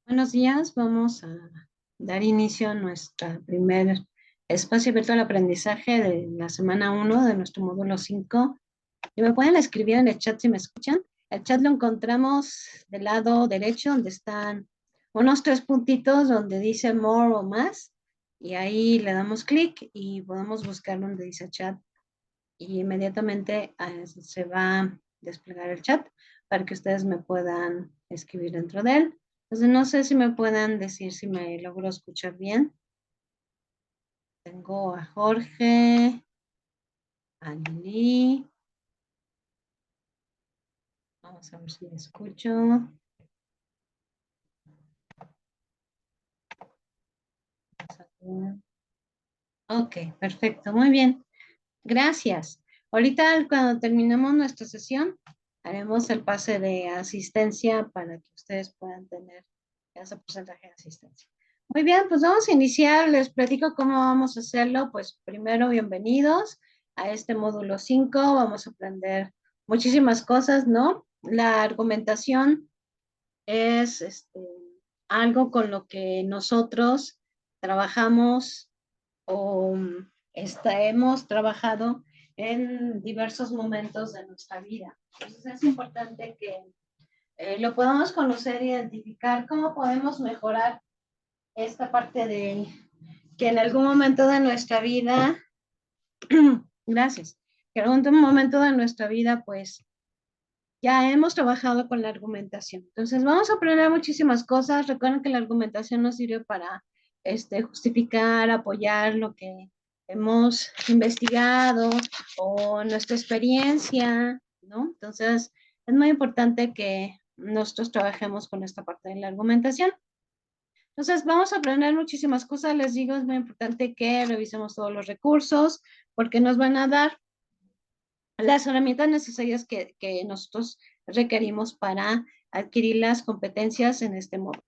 Buenos días, vamos a dar inicio a nuestro primer espacio virtual de aprendizaje de la semana 1 de nuestro módulo 5. Y me pueden escribir en el chat si me escuchan. El chat lo encontramos del lado derecho donde están unos 3 puntitos donde dice more o más. Y ahí le damos clic y podemos buscar donde dice chat. Y inmediatamente se va a desplegar el chat para que ustedes me puedan escribir dentro de él. Entonces, no sé si me puedan decir si me logro escuchar bien. Tengo a Jorge, a Lili. Vamos a ver si me escucho. Ok, perfecto, muy bien. Gracias. Ahorita, cuando terminemos nuestra sesión, haremos el pase de asistencia para que ustedes puedan tener ese porcentaje de asistencia. Muy bien, pues vamos a iniciar. Les platico cómo vamos a hacerlo. Pues primero, bienvenidos a este módulo 5. Vamos a aprender muchísimas cosas, ¿no? La argumentación es algo con lo que nosotros trabajamos o hemos trabajado en diversos momentos de nuestra vida. Entonces es importante que lo podamos conocer, identificar cómo podemos mejorar esta parte de que en algún momento de nuestra vida, gracias, que en algún momento de nuestra vida pues ya hemos trabajado con la argumentación. Entonces vamos a aprender muchísimas cosas. Recuerden que la argumentación nos sirve para justificar, apoyar lo que hemos investigado o nuestra experiencia, ¿no? Entonces es muy importante que nosotros trabajemos con esta parte de la argumentación. Entonces vamos a aprender muchísimas cosas. Les digo, es muy importante que revisemos todos los recursos porque nos van a dar las herramientas necesarias que nosotros requerimos para adquirir las competencias en este módulo.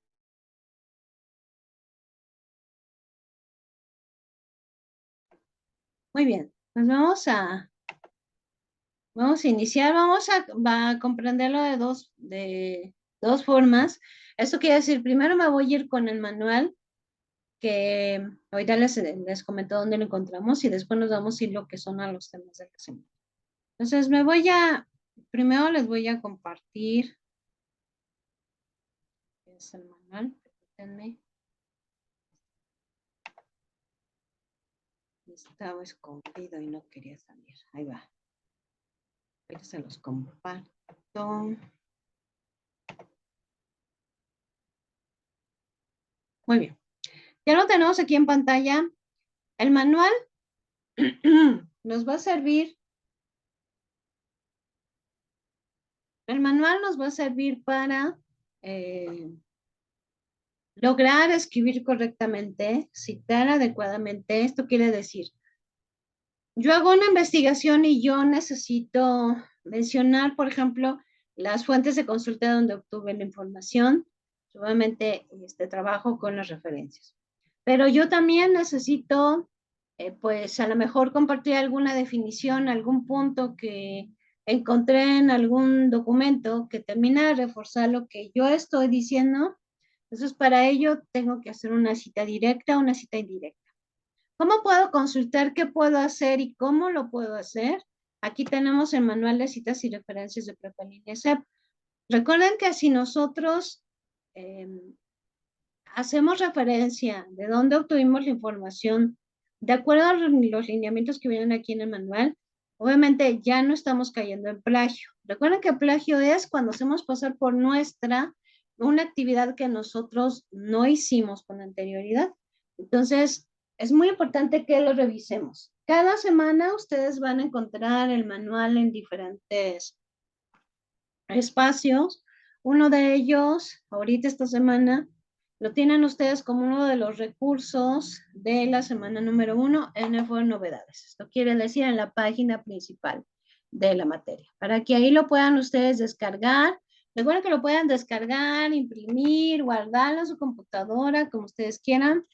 Muy bien, pues vamos a iniciar, va a comprenderlo de dos formas. Esto quiere decir, primero me voy a ir con el manual, que ahorita les comento dónde lo encontramos y después nos vamos a ir lo que son a los temas de la semana. Entonces primero les voy a compartir es el manual, permítanme. Estaba escondido y no quería salir. Ahí va. Ahorita se los comparto. Muy bien. Ya lo tenemos aquí en pantalla. El manual nos va a servir. El manual nos va a servir para lograr escribir correctamente, citar adecuadamente. Esto quiere decir, yo hago una investigación y yo necesito mencionar, por ejemplo, las fuentes de consulta donde obtuve la información. Obviamente, trabajo con las referencias. Pero yo también necesito, pues a lo mejor compartir alguna definición, algún punto que encontré en algún documento que termina de reforzar lo que yo estoy diciendo. Entonces, para ello tengo que hacer una cita directa, una cita indirecta. ¿Cómo puedo consultar qué puedo hacer y cómo lo puedo hacer? Aquí tenemos el manual de citas y referencias de Prepa Línea SEP. Recuerden que si nosotros eh, hacemos referencia de dónde obtuvimos la información, de acuerdo a los lineamientos que vienen aquí en el manual, obviamente ya no estamos cayendo en plagio. Recuerden que plagio es cuando hacemos pasar por una actividad que nosotros no hicimos con anterioridad. Entonces, es muy importante que lo revisemos. Cada semana ustedes van a encontrar el manual en diferentes espacios. Uno de ellos, ahorita esta semana, lo tienen ustedes como uno de los recursos de la semana número 1 en foro novedades. Esto quiere decir en la página principal de la materia, para que ahí lo puedan ustedes descargar. Recuerden que lo puedan descargar, imprimir, guardarlo en su computadora, como ustedes quieran.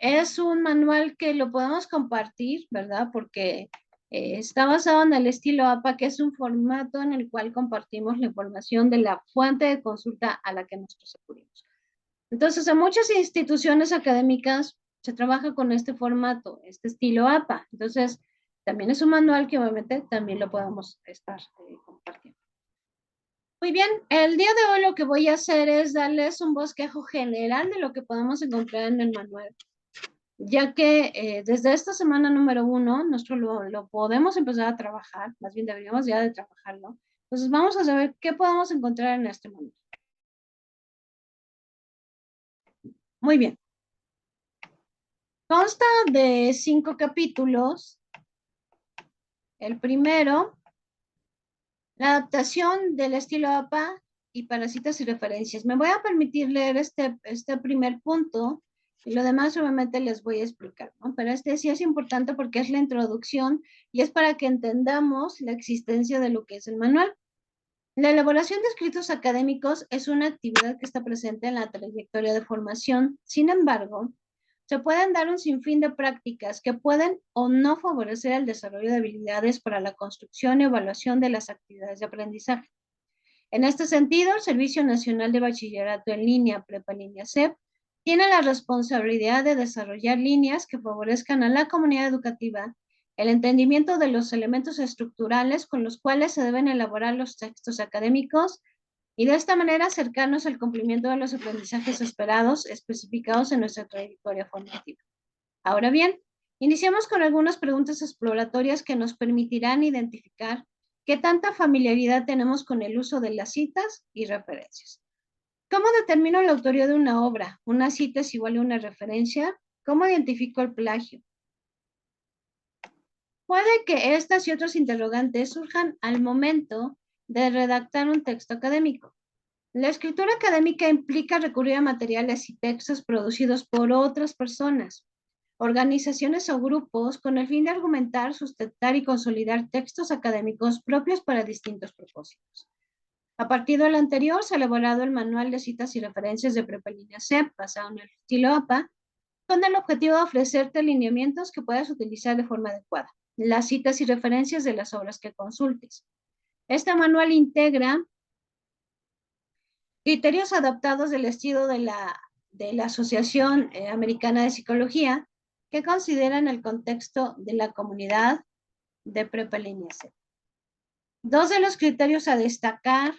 Es un manual que lo podemos compartir, ¿verdad? Porque está basado en el estilo APA, que es un formato en el cual compartimos la información de la fuente de consulta a la que nosotros acudimos. Entonces, en muchas instituciones académicas se trabaja con este formato, este estilo APA. Entonces, también es un manual que obviamente también lo podemos estar compartiendo. Muy bien, el día de hoy lo que voy a hacer es darles un bosquejo general de lo que podemos encontrar en el manual, ya que desde esta semana número 1, nosotros lo podemos empezar a trabajar, más bien deberíamos ya de trabajarlo. Entonces vamos a saber qué podemos encontrar en este manual. Muy bien. Consta de 5 capítulos. El primero, la adaptación del estilo APA y para citas y referencias. Me voy a permitir leer este primer punto y lo demás obviamente les voy a explicar, ¿no? Pero este sí es importante porque es la introducción y es para que entendamos la existencia de lo que es el manual. La elaboración de escritos académicos es una actividad que está presente en la trayectoria de formación. Sin embargo, se pueden dar un sinfín de prácticas que pueden o no favorecer el desarrollo de habilidades para la construcción y evaluación de las actividades de aprendizaje. En este sentido, el Servicio Nacional de Bachillerato en Línea, Prepa Línea CEP, tiene la responsabilidad de desarrollar líneas que favorezcan a la comunidad educativa el entendimiento de los elementos estructurales con los cuales se deben elaborar los textos académicos y de esta manera acercarnos al cumplimiento de los aprendizajes esperados especificados en nuestra trayectoria formativa. Ahora bien, iniciamos con algunas preguntas exploratorias que nos permitirán identificar qué tanta familiaridad tenemos con el uso de las citas y referencias. ¿Cómo determino la autoría de una obra? ¿Una cita es igual a una referencia? ¿Cómo identifico el plagio? Puede que estas y otros interrogantes surjan al momento de redactar un texto académico. La escritura académica implica recurrir a materiales y textos producidos por otras personas, organizaciones o grupos con el fin de argumentar, sustentar y consolidar textos académicos propios para distintos propósitos. A partir de lo anterior, se ha elaborado el Manual de Citas y Referencias de Prepa Línea CEP, basado en el estilo APA, con el objetivo de ofrecerte lineamientos que puedas utilizar de forma adecuada, las citas y referencias de las obras que consultes. Este manual integra criterios adaptados del estilo de la Asociación Americana de Psicología, que consideran el contexto de la comunidad de Prepa Línea C. Dos de los criterios a destacar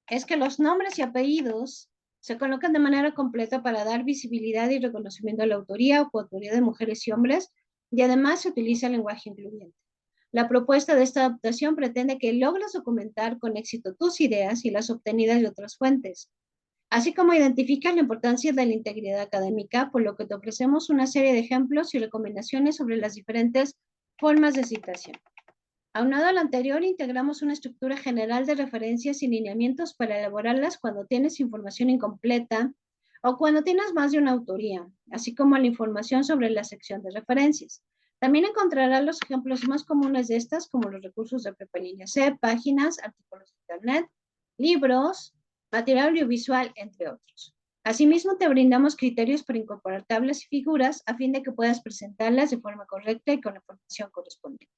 es que los nombres y apellidos se colocan de manera completa para dar visibilidad y reconocimiento a la autoría o coautoría de mujeres y hombres, y además se utiliza el lenguaje incluyente. La propuesta de esta adaptación pretende que logres documentar con éxito tus ideas y las obtenidas de otras fuentes, así como identificas la importancia de la integridad académica, por lo que te ofrecemos una serie de ejemplos y recomendaciones sobre las diferentes formas de citación. Aunado a lo anterior, integramos una estructura general de referencias y lineamientos para elaborarlas cuando tienes información incompleta o cuando tienes más de una autoría, así como la información sobre la sección de referencias. También encontrarás los ejemplos más comunes de estas, como los recursos de Prepa Línea C, páginas, artículos de internet, libros, material audiovisual, entre otros. Asimismo, te brindamos criterios para incorporar tablas y figuras a fin de que puedas presentarlas de forma correcta y con la información correspondiente.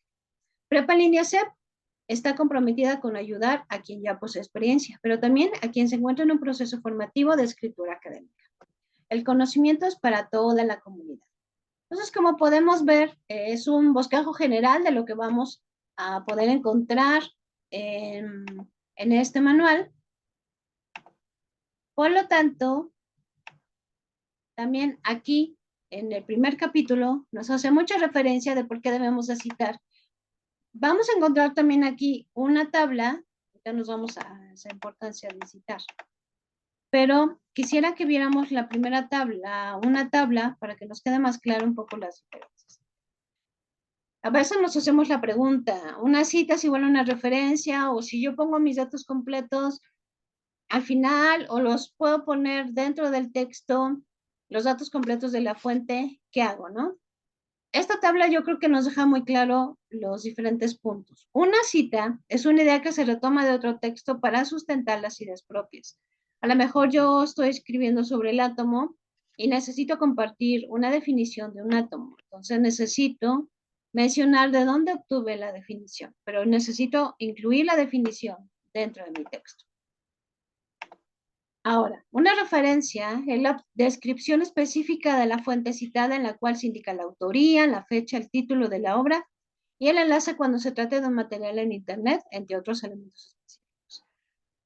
Prepa Línea CEP está comprometida con ayudar a quien ya posee experiencia, pero también a quien se encuentra en un proceso formativo de escritura académica. El conocimiento es para toda la comunidad. Entonces, como podemos ver, es un bosquejo general de lo que vamos a poder encontrar en este manual. Por lo tanto, también aquí, en el primer capítulo, nos hace mucha referencia de por qué debemos de citar. Vamos a encontrar también aquí una tabla, ya nos vamos a esa importancia de citar. Pero quisiera que viéramos la primera tabla, una tabla, para que nos quede más claro un poco las diferencias. A veces nos hacemos la pregunta, ¿una cita es igual a una referencia? O si yo pongo mis datos completos al final, o los puedo poner dentro del texto, los datos completos de la fuente, ¿qué hago, no? Esta tabla yo creo que nos deja muy claro los diferentes puntos. Una cita es una idea que se retoma de otro texto para sustentar las ideas propias. A lo mejor yo estoy escribiendo sobre el átomo y necesito compartir una definición de un átomo. Entonces necesito mencionar de dónde obtuve la definición, pero necesito incluir la definición dentro de mi texto. Ahora, una referencia es la descripción específica de la fuente citada en la cual se indica la autoría, la fecha, el título de la obra y el enlace cuando se trate de un material en Internet, entre otros elementos específicos.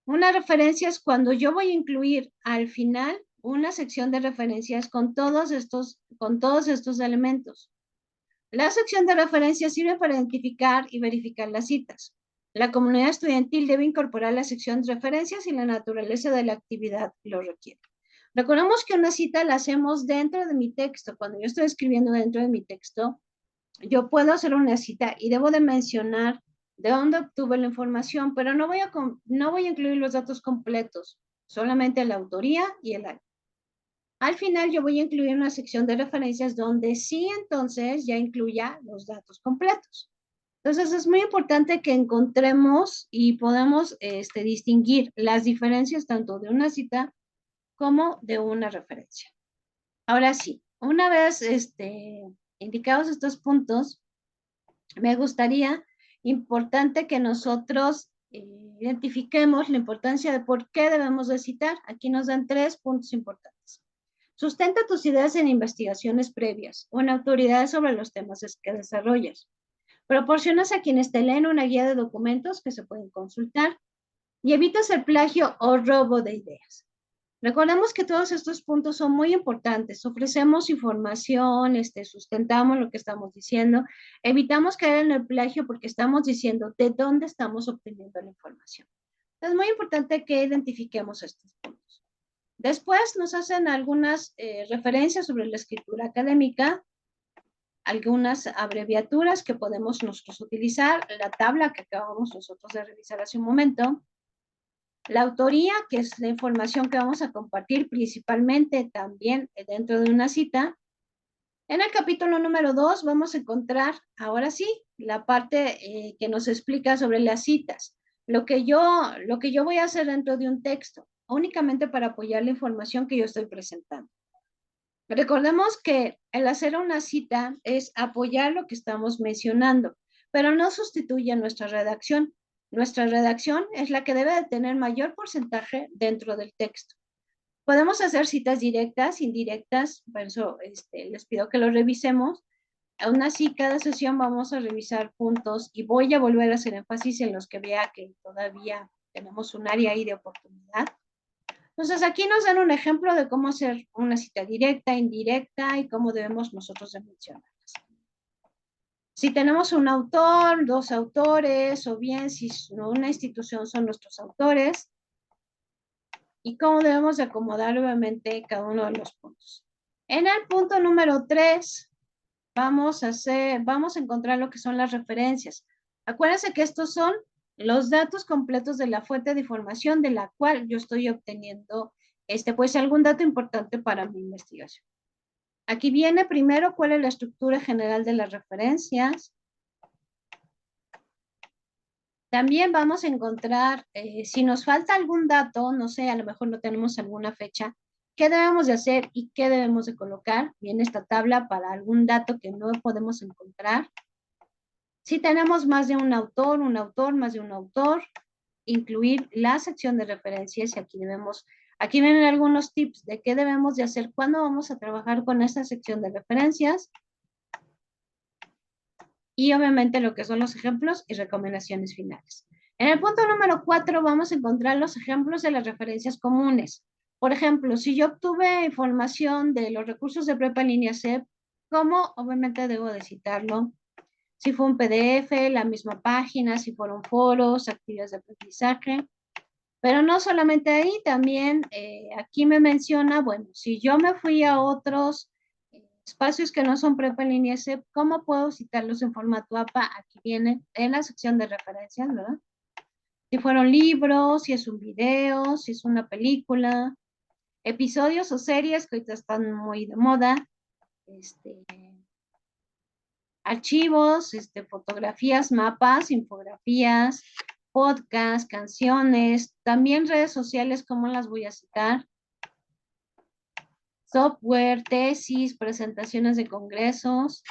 Una referencia es cuando yo voy a incluir al final una sección de referencias con todos estos elementos. La sección de referencias sirve para identificar y verificar las citas. La comunidad estudiantil debe incorporar la sección de referencias si la naturaleza de la actividad lo requiere. Recordemos que una cita la hacemos dentro de mi texto. Cuando yo estoy escribiendo dentro de mi texto, yo puedo hacer una cita y debo de mencionar de dónde obtuve la información, pero no voy a incluir los datos completos, solamente la autoría y el año. Al final yo voy a incluir una sección de referencias donde sí entonces ya incluya los datos completos. Entonces es muy importante que encontremos y podamos distinguir las diferencias tanto de una cita como de una referencia. Ahora sí, una vez indicados estos puntos, me gustaría, importante que nosotros identifiquemos la importancia de por qué debemos de citar. Aquí nos dan 3 puntos importantes. Sustenta tus ideas en investigaciones previas o en autoridades sobre los temas que desarrollas. Proporcionas a quienes te leen una guía de documentos que se pueden consultar y evitas el plagio o robo de ideas. Recordemos que todos estos puntos son muy importantes. Ofrecemos información, sustentamos lo que estamos diciendo, evitamos caer en el plagio porque estamos diciendo de dónde estamos obteniendo la información. Es muy importante que identifiquemos estos puntos. Después nos hacen algunas referencias sobre la escritura académica, algunas abreviaturas que podemos nosotros utilizar, la tabla que acabamos nosotros de revisar hace un momento, la autoría, que es la información que vamos a compartir principalmente también dentro de una cita. En el capítulo número 2 vamos a encontrar, ahora sí, la parte que nos explica sobre las citas. Lo que yo voy a hacer dentro de un texto, únicamente para apoyar la información que yo estoy presentando. Recordemos que el hacer una cita es apoyar lo que estamos mencionando, pero no sustituye nuestra redacción. Nuestra redacción es la que debe de tener mayor porcentaje dentro del texto. Podemos hacer citas directas, indirectas, por eso les pido que lo revisemos. Aún así, cada sesión vamos a revisar puntos y voy a volver a hacer énfasis en los que vea que todavía tenemos un área ahí de oportunidad. Entonces, aquí nos dan un ejemplo de cómo hacer una cita directa, indirecta y cómo debemos nosotros de mencionarlas. Si tenemos un autor, 2 autores, o bien si una institución son nuestros autores, y cómo debemos de acomodar obviamente cada uno de los puntos. En el punto número 3, vamos a encontrar lo que son las referencias. Acuérdense que estos son los datos completos de la fuente de información de la cual yo estoy obteniendo pues algún dato importante para mi investigación. Aquí viene primero cuál es la estructura general de las referencias. También vamos a encontrar, si nos falta algún dato, no sé, a lo mejor no tenemos alguna fecha, ¿qué debemos de hacer y qué debemos de colocar? Viene esta tabla para algún dato que no podemos encontrar. Si tenemos más de un autor, más de un autor, incluir la sección de referencias y aquí vienen algunos tips de qué debemos de hacer cuando vamos a trabajar con esta sección de referencias y obviamente lo que son los ejemplos y recomendaciones finales. En el punto número 4 vamos a encontrar los ejemplos de las referencias comunes. Por ejemplo, si yo obtuve información de los recursos de prepa en línea CEP, ¿cómo? Obviamente debo de citarlo. Si fue un PDF, la misma página, si fueron foros, actividades de aprendizaje. Pero no solamente ahí, también aquí me menciona, bueno, si yo me fui a otros espacios que no son prepa en línea CEP, ¿cómo puedo citarlos en formato APA? Aquí viene en la sección de referencias, ¿verdad? Si fueron libros, si es un video, si es una película, episodios o series que ahorita están muy de moda, archivos, fotografías, mapas, infografías, podcasts, canciones, también redes sociales, ¿cómo las voy a citar? Software, tesis, presentaciones de congresos,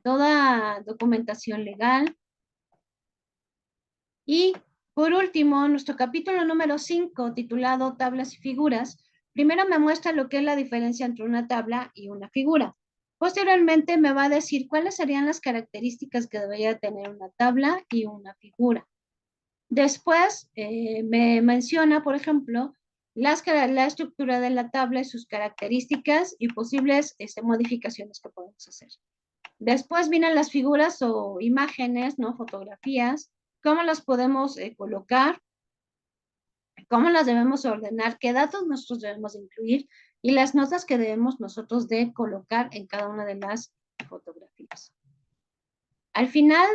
toda documentación legal. Y Por último, nuestro capítulo número 5, titulado Tablas y Figuras, primero me muestra lo que es la diferencia entre una tabla y una figura. Posteriormente me va a decir cuáles serían las características que debería tener una tabla y una figura. Después me menciona, por ejemplo, la estructura de la tabla y sus características y posibles modificaciones que podemos hacer. Después vienen las figuras o imágenes, ¿no? Fotografías, cómo las podemos colocar, cómo las debemos ordenar, qué datos nosotros debemos incluir y las notas que debemos nosotros de colocar en cada una de las fotografías. Al final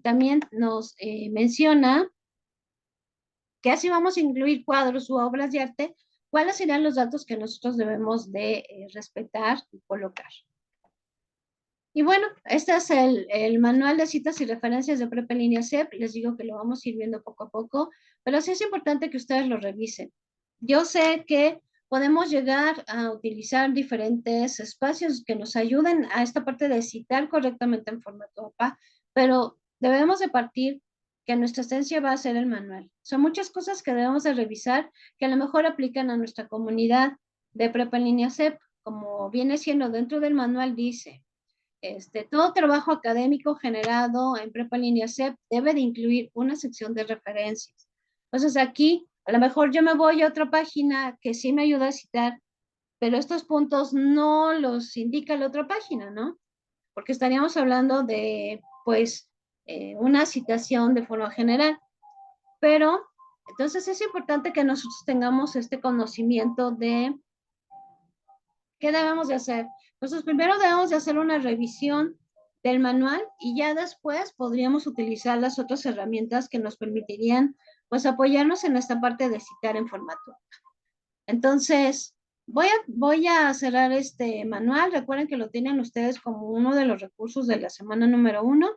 también nos menciona que así vamos a incluir cuadros u obras de arte, cuáles serían los datos que nosotros debemos de respetar y colocar. Y bueno, este es el manual de citas y referencias de Prepa en Línea CEP. Les digo que lo vamos a ir viendo poco a poco, pero sí es importante que ustedes lo revisen. Yo sé que podemos llegar a utilizar diferentes espacios que nos ayuden a esta parte de citar correctamente en formato APA, pero debemos de partir que nuestra esencia va a ser el manual. Son muchas cosas que debemos de revisar que a lo mejor aplican a nuestra comunidad de Prepa en Línea CEP, como viene siendo dentro del manual, dice todo trabajo académico generado en Prepa Línea CEP debe de incluir una sección de referencias. Entonces aquí, a lo mejor yo me voy a otra página que sí me ayuda a citar, pero estos puntos no los indica la otra página, ¿no? Porque estaríamos hablando de, pues, una citación de forma general. Pero, entonces es importante que nosotros tengamos este conocimiento de ¿qué debemos de hacer? Entonces, primero debemos de hacer una revisión del manual y ya después podríamos utilizar las otras herramientas que nos permitirían, pues, apoyarnos en esta parte de citar en formato. Entonces, voy a cerrar este manual. Recuerden que lo tienen ustedes como uno de los recursos de la semana número 1.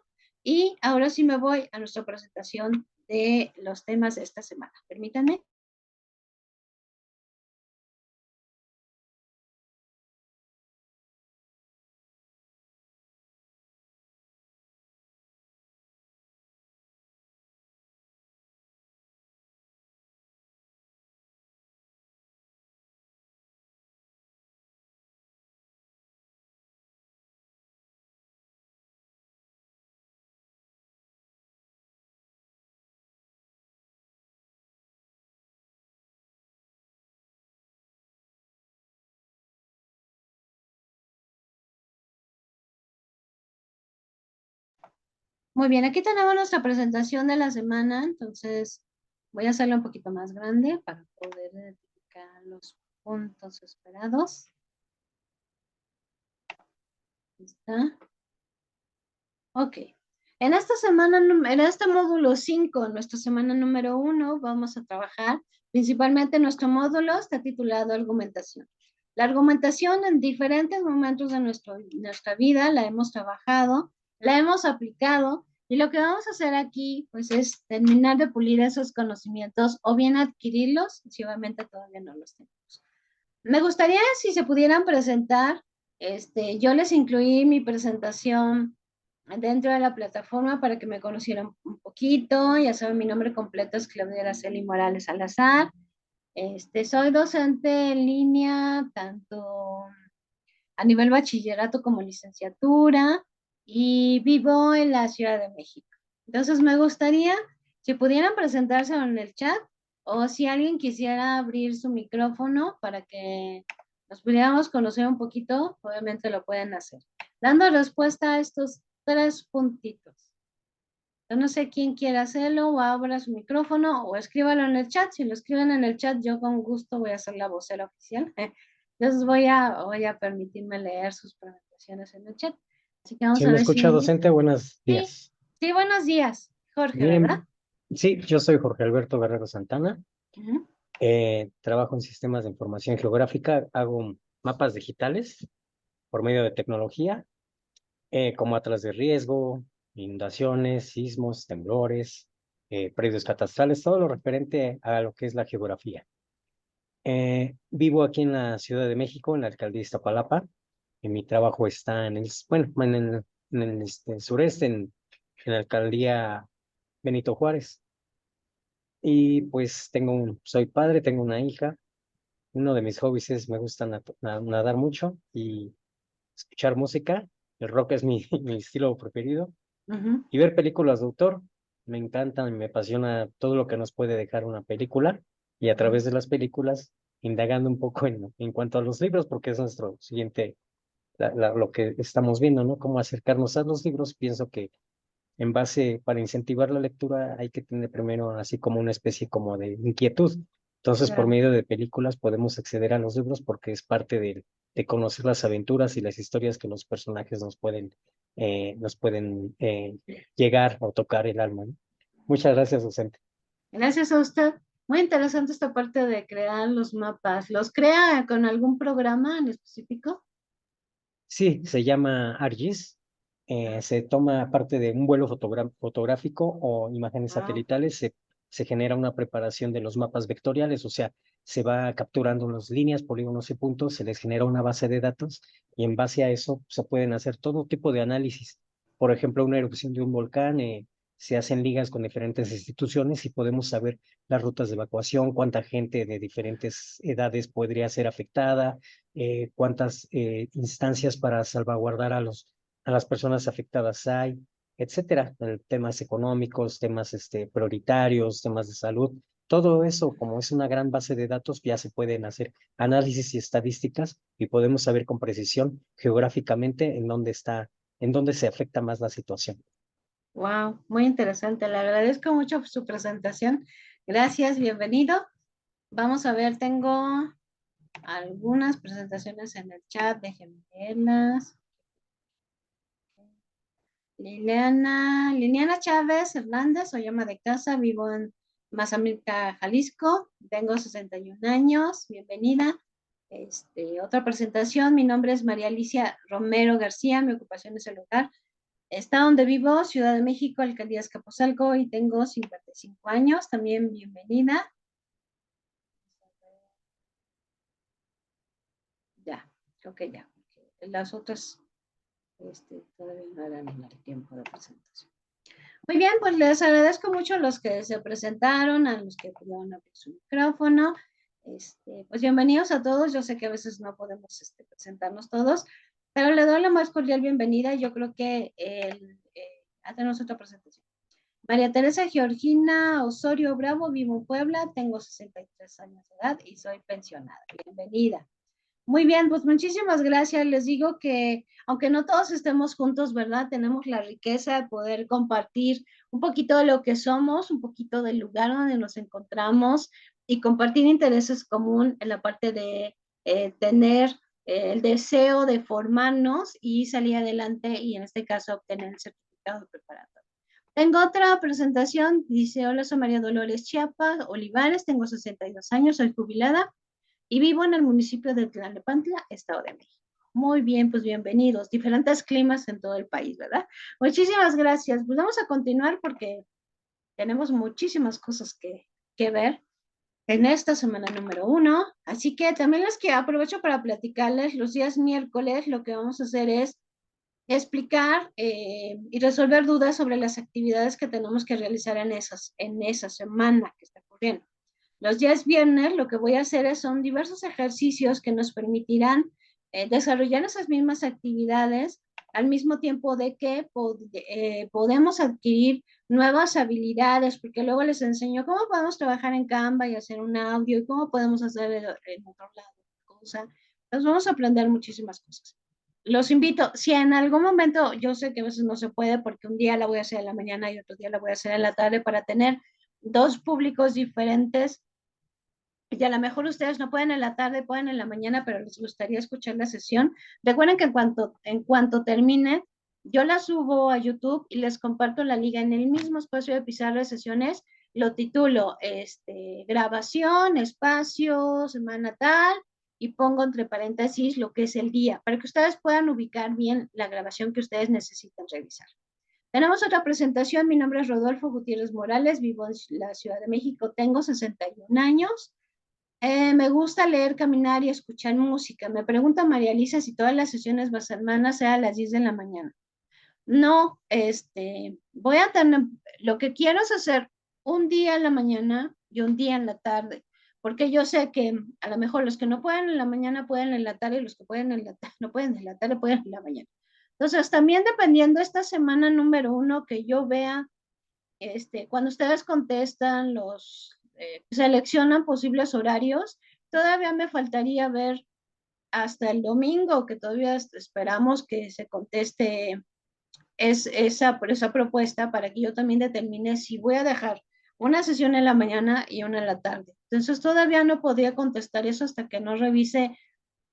Y ahora sí me voy a nuestra presentación de los temas de esta semana. Permítanme. Muy bien, aquí tenemos nuestra presentación de la semana, entonces voy a hacerla un poquito más grande para poder identificar los puntos esperados. Ahí está. Ok. En esta semana, en este módulo 5, nuestra semana número 1, vamos a trabajar principalmente nuestro módulo está titulado Argumentación. La argumentación en diferentes momentos de nuestra vida la hemos trabajado, la hemos aplicado y lo que vamos a hacer aquí pues es terminar de pulir esos conocimientos o bien adquirirlos si obviamente todavía no los tenemos. Me gustaría si se pudieran presentar, yo les incluí mi presentación dentro de la plataforma para que me conocieran un poquito. Ya saben, mi nombre completo es Claudia Araceli Morales Salazar. Soy docente en línea, tanto a nivel bachillerato como licenciatura, y vivo en la Ciudad de México. Entonces, me gustaría si pudieran presentarse en el chat o si alguien quisiera abrir su micrófono para que nos pudiéramos conocer un poquito, obviamente lo pueden hacer. Dando respuesta a estos 3 puntitos. Yo no sé quién quiere hacerlo o abra su micrófono o escríbalo en el chat. Si lo escriben en el chat, yo con gusto voy a ser la vocera oficial. Entonces voy a permitirme leer sus presentaciones en el chat. Así que vamos ¿Sí a me ver si escucha, alguien. docente? Buenos Sí, días. sí, buenos días, Jorge, ¿verdad? Miren, sí, yo soy Jorge Alberto Guerrero Santana. Ujú. Trabajo en sistemas de información geográfica. Hago mapas digitales por medio de tecnología, como atlas de riesgo, inundaciones, sismos, temblores, predios catastrales, todo lo referente a lo que es la geografía. Vivo aquí en la Ciudad de México, en la alcaldía de Iztapalapa. Y mi trabajo está bueno, en el sureste, en la alcaldía Benito Juárez. Y pues soy padre, tengo una hija. Uno de mis hobbies es, me gusta nadar mucho y escuchar música. El rock es mi estilo preferido. Ujú. Y ver películas de autor. Me encanta y me apasiona todo lo que nos puede dejar una película. Y a través de las películas, indagando un poco en cuanto a los libros, porque es nuestro siguiente, lo que estamos viendo, ¿no? Cómo acercarnos a los libros. Pienso que en base, para incentivar la lectura, hay que tener primero así como una especie como de inquietud. Entonces, por Claro. medio de películas podemos acceder a los libros porque es parte de conocer las aventuras y las historias que los personajes nos pueden llegar o tocar el alma, ¿no? Muchas gracias, docente. Gracias a usted. Muy interesante esta parte de crear los mapas. ¿Los crea con algún programa en específico? Sí, se llama ARGIS. Se toma parte de un vuelo fotográfico o imágenes Wow. satelitales. Se genera una preparación de los mapas vectoriales, o sea, se va capturando las líneas, polígonos y puntos, se les genera una base de datos y en base a eso se pueden hacer todo tipo de análisis. Por ejemplo, una erupción de un volcán, se hacen ligas con diferentes instituciones y podemos saber las rutas de evacuación, cuánta gente de diferentes edades podría ser afectada, cuántas instancias para salvaguardar a las personas afectadas hay, etcétera. Temas económicos, temas prioritarios, temas de salud. Todo eso, como es una gran base de datos, ya se pueden hacer análisis y estadísticas y podemos saber con precisión geográficamente en dónde se afecta más la situación. Wow, muy interesante. Le agradezco mucho por su presentación. Gracias, bienvenido. Vamos a ver, tengo algunas presentaciones en el chat, déjenme verlas. Liliana Chávez Hernández, soy ama de casa, vivo en Mazamitla, Jalisco, tengo 61 años, bienvenida. Otra presentación, mi nombre es María Alicia Romero García, mi ocupación es el hogar. Está donde vivo, Ciudad de México, Alcaldía Azcapotzalco, y tengo 55 años, también bienvenida. Ya, creo que ya. Las otras todavía no eran en el tiempo de presentación. Muy bien, pues les agradezco mucho a los que se presentaron, a los que pudieron abrir su micrófono. Pues bienvenidos a todos. Yo sé que a veces no podemos presentarnos todos, pero le doy la más cordial bienvenida. Yo creo que hacemos otra presentación. María Teresa Georgina Osorio Bravo, vivo en Puebla, tengo 63 años de edad y soy pensionada. Bienvenida. Muy bien, pues muchísimas gracias. Les digo que aunque no todos estemos juntos, ¿verdad? Tenemos la riqueza de poder compartir un poquito de lo que somos, un poquito del lugar donde nos encontramos y compartir intereses comunes en la parte de tener el deseo de formarnos y salir adelante y en este caso obtener el certificado de preparatoria. Tengo otra presentación, dice, hola, soy María Dolores Chiapas Olivares, tengo 62 años, soy jubilada y vivo en el municipio de Tlalnepantla, Estado de México. Muy bien, pues bienvenidos. Diferentes climas en todo el país, ¿verdad? Muchísimas gracias. Pues vamos a continuar porque tenemos muchísimas cosas que ver en esta semana número 1. Así que también les que aprovecho para platicarles los días miércoles. Lo que vamos a hacer es explicar y resolver dudas sobre las actividades que tenemos que realizar en esa semana que está ocurriendo. Los días viernes lo que voy a hacer son diversos ejercicios que nos permitirán desarrollar esas mismas actividades al mismo tiempo de que podemos adquirir nuevas habilidades, porque luego les enseño cómo podemos trabajar en Canva y hacer un audio y cómo podemos hacer en otro lado cosa. Entonces vamos a aprender muchísimas cosas. Los invito, si en algún momento, yo sé que a veces no se puede porque un día la voy a hacer en la mañana y otro día la voy a hacer en la tarde para tener dos públicos diferentes y a lo mejor ustedes no pueden en la tarde, pueden en la mañana, pero les gustaría escuchar la sesión. Recuerden que en cuanto termine, yo la subo a YouTube y les comparto la liga en el mismo espacio de pizarra de sesiones. Lo titulo grabación, espacio, semana tal, y pongo entre paréntesis lo que es el día, para que ustedes puedan ubicar bien la grabación que ustedes necesitan revisar. Tenemos otra presentación. Mi nombre es Rodolfo Gutiérrez Morales, vivo en la Ciudad de México, tengo 61 años. Me gusta leer, caminar y escuchar música. Me pregunta María Elisa si todas las sesiones basarmanas sean a las 10 de la mañana. No, voy a tener, lo que quiero es hacer un día en la mañana y un día en la tarde, porque yo sé que a lo mejor los que no pueden en la mañana pueden en la tarde y los que pueden en la no pueden en la tarde pueden en la mañana. Entonces, también dependiendo esta semana número 1 que yo vea, cuando ustedes contestan, seleccionan posibles horarios, todavía me faltaría ver hasta el domingo, que todavía esperamos que se conteste esa propuesta para que yo también determine si voy a dejar una sesión en la mañana y una en la tarde. Entonces todavía no podría contestar eso hasta que no revise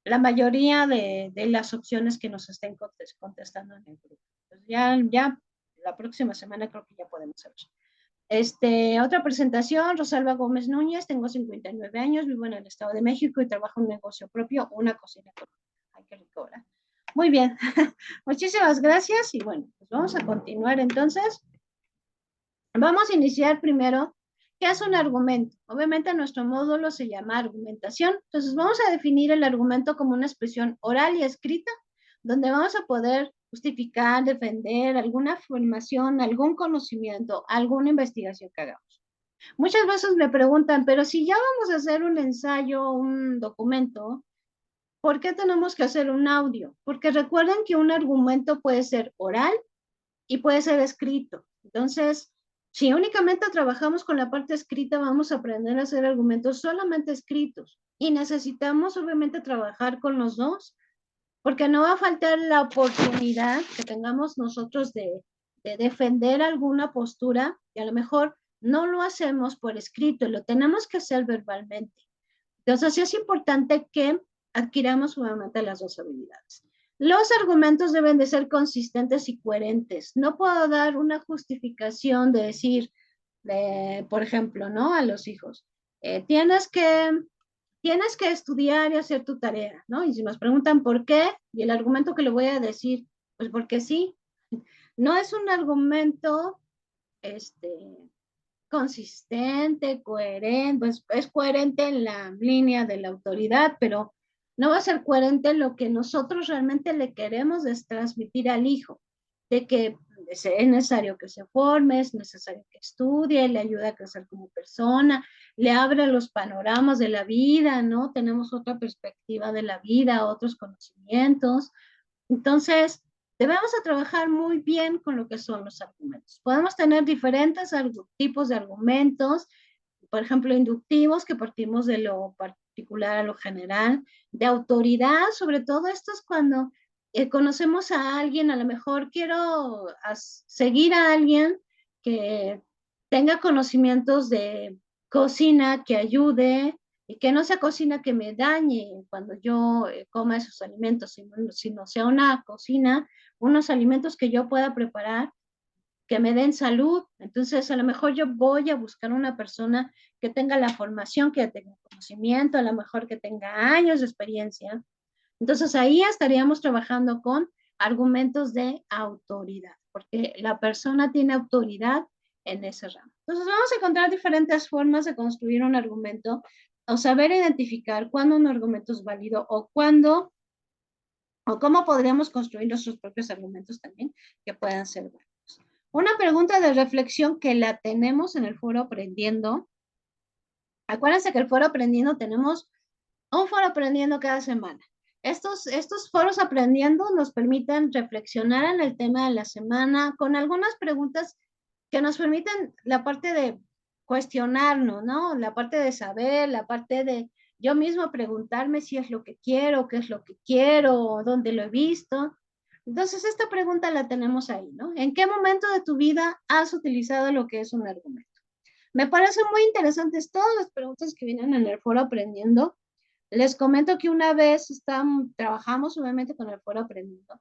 la mayoría de las opciones que nos estén contestando en el grupo. Entonces ya la próxima semana creo que ya podemos saber. Otra presentación, Rosalba Gómez Núñez, tengo 59 años, vivo en el Estado de México y trabajo en un negocio propio, una cocina. Ay, qué rico, ¿verdad? Muy bien, muchísimas gracias y bueno, pues vamos a continuar entonces. Vamos a iniciar primero, ¿qué es un argumento? Obviamente nuestro módulo se llama argumentación, entonces vamos a definir el argumento como una expresión oral y escrita, donde vamos a poder justificar, defender alguna afirmación, algún conocimiento, alguna investigación que hagamos. Muchas veces me preguntan, pero si ya vamos a hacer un ensayo, un documento, ¿por qué tenemos que hacer un audio? Porque recuerden que un argumento puede ser oral y puede ser escrito. Entonces, si únicamente trabajamos con la parte escrita, vamos a aprender a hacer argumentos solamente escritos. Y necesitamos obviamente trabajar con los dos, porque no va a faltar la oportunidad que tengamos nosotros de defender alguna postura y a lo mejor no lo hacemos por escrito, lo tenemos que hacer verbalmente. Entonces, sí es importante que adquiramos obviamente las dos habilidades. Los argumentos deben de ser consistentes y coherentes. No puedo dar una justificación de decir, por ejemplo, ¿no? A los hijos, tienes que estudiar y hacer tu tarea, ¿no? Y si nos preguntan por qué, y el argumento que le voy a decir, pues porque sí. No es un argumento, consistente, coherente, pues es coherente en la línea de la autoridad, pero no va a ser coherente en lo que nosotros realmente le queremos transmitir al hijo, de que es necesario que se forme, es necesario que estudie, le ayuda a crecer como persona, le abre los panoramas de la vida, ¿no? Tenemos otra perspectiva de la vida, otros conocimientos. Entonces, debemos a trabajar muy bien con lo que son los argumentos. Podemos tener diferentes tipos de argumentos, por ejemplo, inductivos, que partimos de lo particular a lo general, de autoridad, sobre todo esto es cuando conocemos a alguien, a lo mejor quiero seguir a alguien que tenga conocimientos de cocina, que ayude, y que no sea cocina que me dañe cuando yo coma esos alimentos, sino sea una cocina, unos alimentos que yo pueda preparar que me den salud. Entonces, a lo mejor yo voy a buscar una persona que tenga la formación, que tenga conocimiento, a lo mejor que tenga años de experiencia. Entonces, ahí estaríamos trabajando con argumentos de autoridad, porque la persona tiene autoridad en ese ramo. Entonces, vamos a encontrar diferentes formas de construir un argumento o saber identificar cuándo un argumento es válido o cuándo o cómo podríamos construir nuestros propios argumentos también que puedan ser válidos. Una pregunta de reflexión que la tenemos en el foro Aprendiendo. Acuérdense que el foro Aprendiendo tenemos un foro Aprendiendo cada semana. Estos foros Aprendiendo nos permiten reflexionar en el tema de la semana con algunas preguntas que nos permiten la parte de cuestionarnos, ¿no? La parte de saber, la parte de yo mismo preguntarme si es lo que quiero, qué es lo que quiero, dónde lo he visto. Entonces, esta pregunta la tenemos ahí, ¿no? ¿En qué momento de tu vida has utilizado lo que es un argumento? Me parecen muy interesantes todas las preguntas que vienen en el foro Aprendiendo. Les comento que una vez trabajamos obviamente con el foro Aprendiendo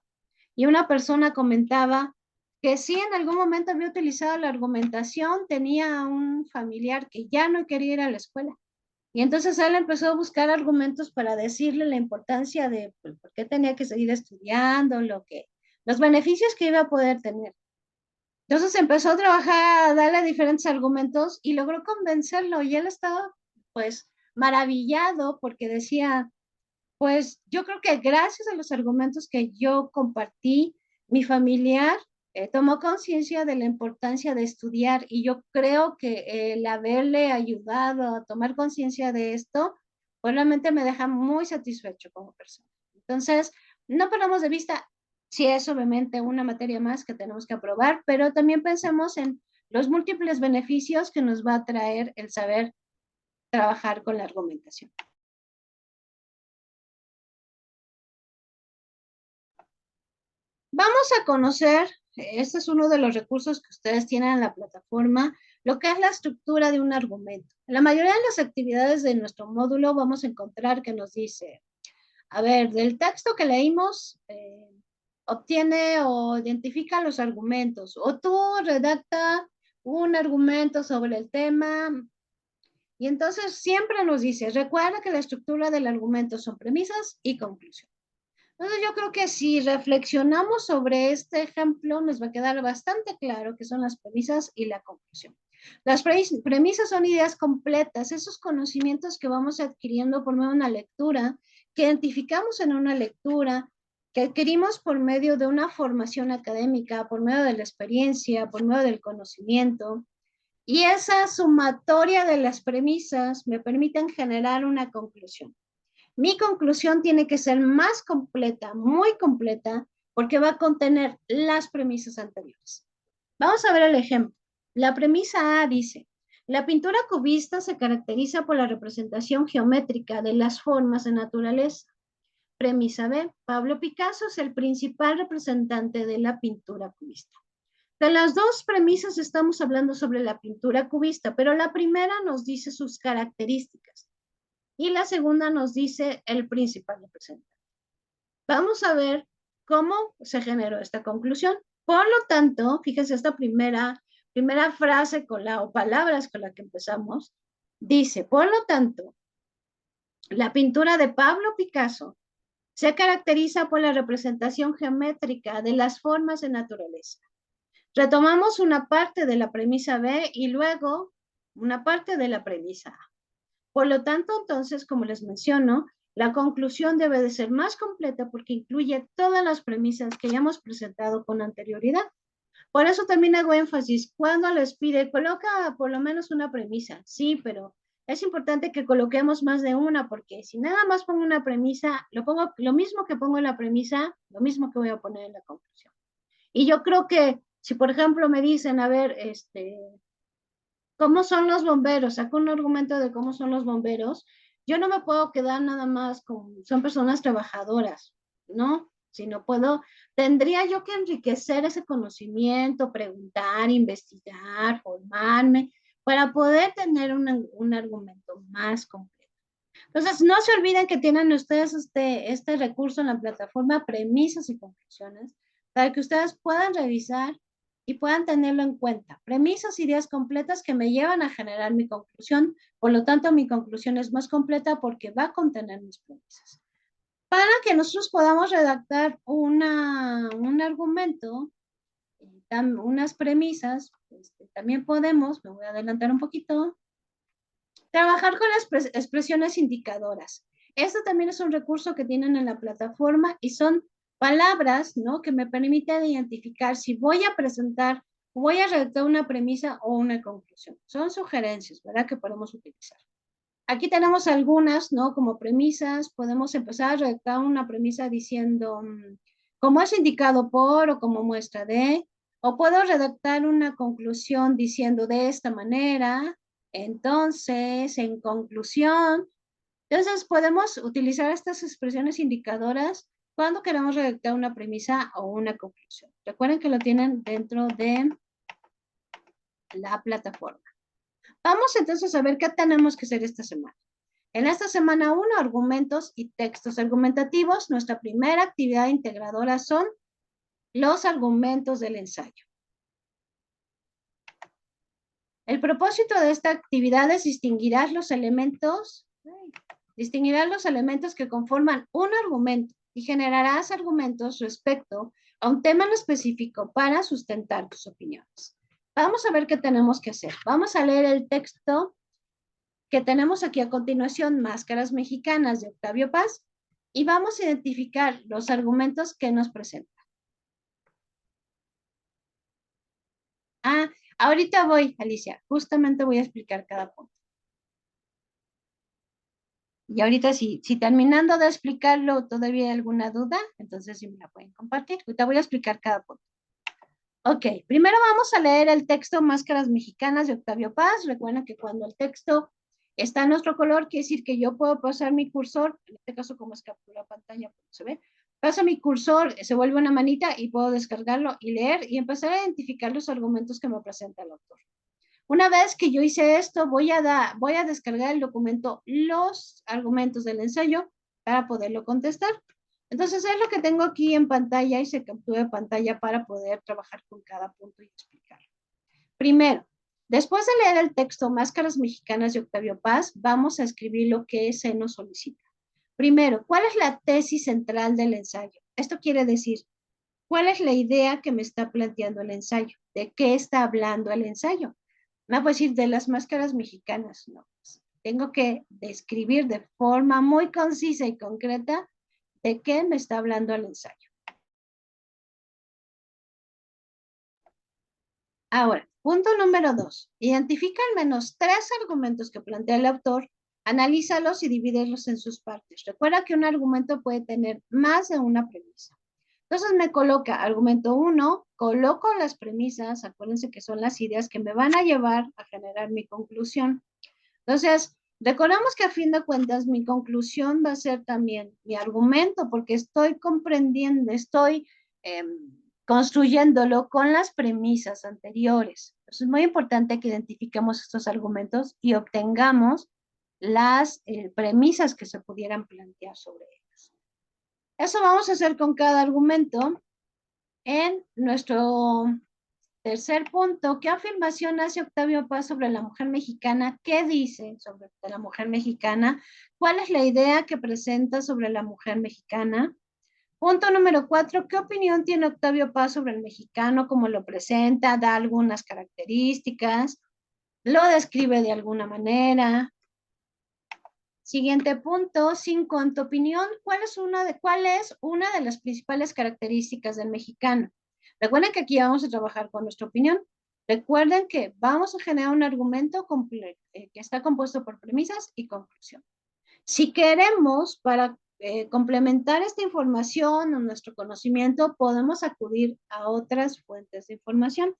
y una persona comentaba que sí en algún momento había utilizado la argumentación, tenía un familiar que ya no quería ir a la escuela. Y entonces él empezó a buscar argumentos para decirle la importancia de pues, por qué tenía que seguir estudiando, los beneficios que iba a poder tener. Entonces empezó a trabajar, a darle diferentes argumentos y logró convencerlo y él estaba pues maravillado porque decía, pues yo creo que gracias a los argumentos que yo compartí, mi familiar tomó conciencia de la importancia de estudiar y yo creo que el haberle ayudado a tomar conciencia de esto, pues realmente me deja muy satisfecho como persona. Entonces, no perdamos de vista, si es obviamente una materia más que tenemos que aprobar, pero también pensemos en los múltiples beneficios que nos va a traer el saber trabajar con la argumentación. Vamos a conocer, este es uno de los recursos que ustedes tienen en la plataforma, lo que es la estructura de un argumento. En la mayoría de las actividades de nuestro módulo vamos a encontrar que nos dice, a ver, del texto que leímos, obtiene o identifica los argumentos, o tú redacta un argumento sobre el tema, y entonces siempre nos dice, recuerda que la estructura del argumento son premisas y conclusión. Entonces yo creo que si reflexionamos sobre este ejemplo, nos va a quedar bastante claro qué son las premisas y la conclusión. Las premisas son ideas completas, esos conocimientos que vamos adquiriendo por medio de una lectura, que identificamos en una lectura, que adquirimos por medio de una formación académica, por medio de la experiencia, por medio del conocimiento. Y esa sumatoria de las premisas me permiten generar una conclusión. Mi conclusión tiene que ser más completa, muy completa, porque va a contener las premisas anteriores. Vamos a ver el ejemplo. La premisa A dice, la pintura cubista se caracteriza por la representación geométrica de las formas de naturaleza. Premisa B, Pablo Picasso es el principal representante de la pintura cubista. De las dos premisas estamos hablando sobre la pintura cubista, pero la primera nos dice sus características y la segunda nos dice el principal representante. Vamos a ver cómo se generó esta conclusión. Por lo tanto, fíjense esta primera frase o palabras con la que empezamos, dice, por lo tanto, la pintura de Pablo Picasso se caracteriza por la representación geométrica de las formas de naturaleza. Retomamos una parte de la premisa B y luego una parte de la premisa A. Por lo tanto, entonces, como les menciono, la conclusión debe de ser más completa porque incluye todas las premisas que ya hemos presentado con anterioridad. Por eso también hago énfasis cuando les pide, coloca por lo menos una premisa. Sí, pero es importante que coloquemos más de una porque si nada más pongo una premisa, lo mismo que pongo en la premisa, lo mismo que voy a poner en la conclusión. Y yo creo que si, por ejemplo, me dicen, a ver, ¿cómo son los bomberos? Saco un argumento de cómo son los bomberos. Yo no me puedo quedar nada más con, son personas trabajadoras, ¿no? Si no puedo, tendría yo que enriquecer ese conocimiento, preguntar, investigar, formarme, para poder tener un argumento más completo. Entonces, no se olviden que tienen ustedes este recurso en la plataforma Premisas y Conclusiones, para que ustedes puedan revisar y puedan tenerlo en cuenta. Premisas, ideas completas que me llevan a generar mi conclusión. Por lo tanto, mi conclusión es más completa porque va a contener mis premisas. Para que nosotros podamos redactar un argumento, unas premisas, también podemos, me voy a adelantar un poquito, trabajar con las expresiones indicadoras. Esto también es un recurso que tienen en la plataforma y son palabras, ¿no? Que me permiten identificar si voy a presentar, voy a redactar una premisa o una conclusión. Son sugerencias, ¿verdad? Que podemos utilizar. Aquí tenemos algunas, ¿no? Como premisas, podemos empezar a redactar una premisa diciendo, como es indicado por o como muestra de, o puedo redactar una conclusión diciendo de esta manera, entonces, en conclusión, entonces podemos utilizar estas expresiones indicadoras cuando queremos redactar una premisa o una conclusión. Recuerden que lo tienen dentro de la plataforma. Vamos entonces a ver qué tenemos que hacer esta semana. En esta semana 1, argumentos y textos argumentativos. Nuestra primera actividad integradora son los argumentos del ensayo. El propósito de esta actividad es distinguirás los elementos que conforman un argumento y generarás argumentos respecto a un tema en específico para sustentar tus opiniones. Vamos a ver qué tenemos que hacer. Vamos a leer el texto que tenemos aquí a continuación, Máscaras Mexicanas de Octavio Paz, y vamos a identificar los argumentos que nos presenta. Ahorita voy, Alicia, justamente voy a explicar cada punto. Y ahorita si terminando de explicarlo todavía hay alguna duda, entonces sí me la pueden compartir. Ahorita voy a explicar cada punto. Ok, primero vamos a leer el texto Máscaras Mexicanas de Octavio Paz. Recuerden que cuando el texto está en nuestro color, quiere decir que yo puedo pasar mi cursor, en este caso como es captura pantalla, se ve, paso mi cursor, se vuelve una manita y puedo descargarlo y leer y empezar a identificar los argumentos que me presenta el autor. Una vez que yo hice esto, voy a descargar el documento, los argumentos del ensayo para poderlo contestar. Entonces es lo que tengo aquí en pantalla y se captura de pantalla para poder trabajar con cada punto y explicarlo. Primero, después de leer el texto Máscaras Mexicanas de Octavio Paz, vamos a escribir lo que se nos solicita. Primero, ¿cuál es la tesis central del ensayo? Esto quiere decir, ¿cuál es la idea que me está planteando el ensayo? ¿De qué está hablando el ensayo? No puedo decir de las máscaras mexicanas, no. Tengo que describir de forma muy concisa y concreta de qué me está hablando el ensayo. Ahora, punto número 2. Identifica al menos 3 argumentos que plantea el autor, analízalos y divídelos en sus partes. Recuerda que un argumento puede tener más de una premisa. Entonces me coloca argumento 1, coloco las premisas, acuérdense que son las ideas que me van a llevar a generar mi conclusión. Entonces, recordamos que a fin de cuentas mi conclusión va a ser también mi argumento, porque estoy comprendiendo, estoy construyéndolo con las premisas anteriores. Entonces, es muy importante que identifiquemos estos argumentos y obtengamos las premisas que se pudieran plantear sobre ellos. Eso vamos a hacer con cada argumento. En nuestro tercer punto, ¿qué afirmación hace Octavio Paz sobre la mujer mexicana? ¿Qué dice sobre la mujer mexicana? ¿Cuál es la idea que presenta sobre la mujer mexicana? Punto número 4, ¿qué opinión tiene Octavio Paz sobre el mexicano? ¿Cómo lo presenta? ¿Da algunas características? ¿Lo describe de alguna manera? Siguiente punto, 5, en tu opinión, ¿cuál es una de las principales características del mexicano? Recuerden que aquí vamos a trabajar con nuestra opinión. Recuerden que vamos a generar un argumento que está compuesto por premisas y conclusión. Si queremos, para complementar esta información o nuestro conocimiento, podemos acudir a otras fuentes de información.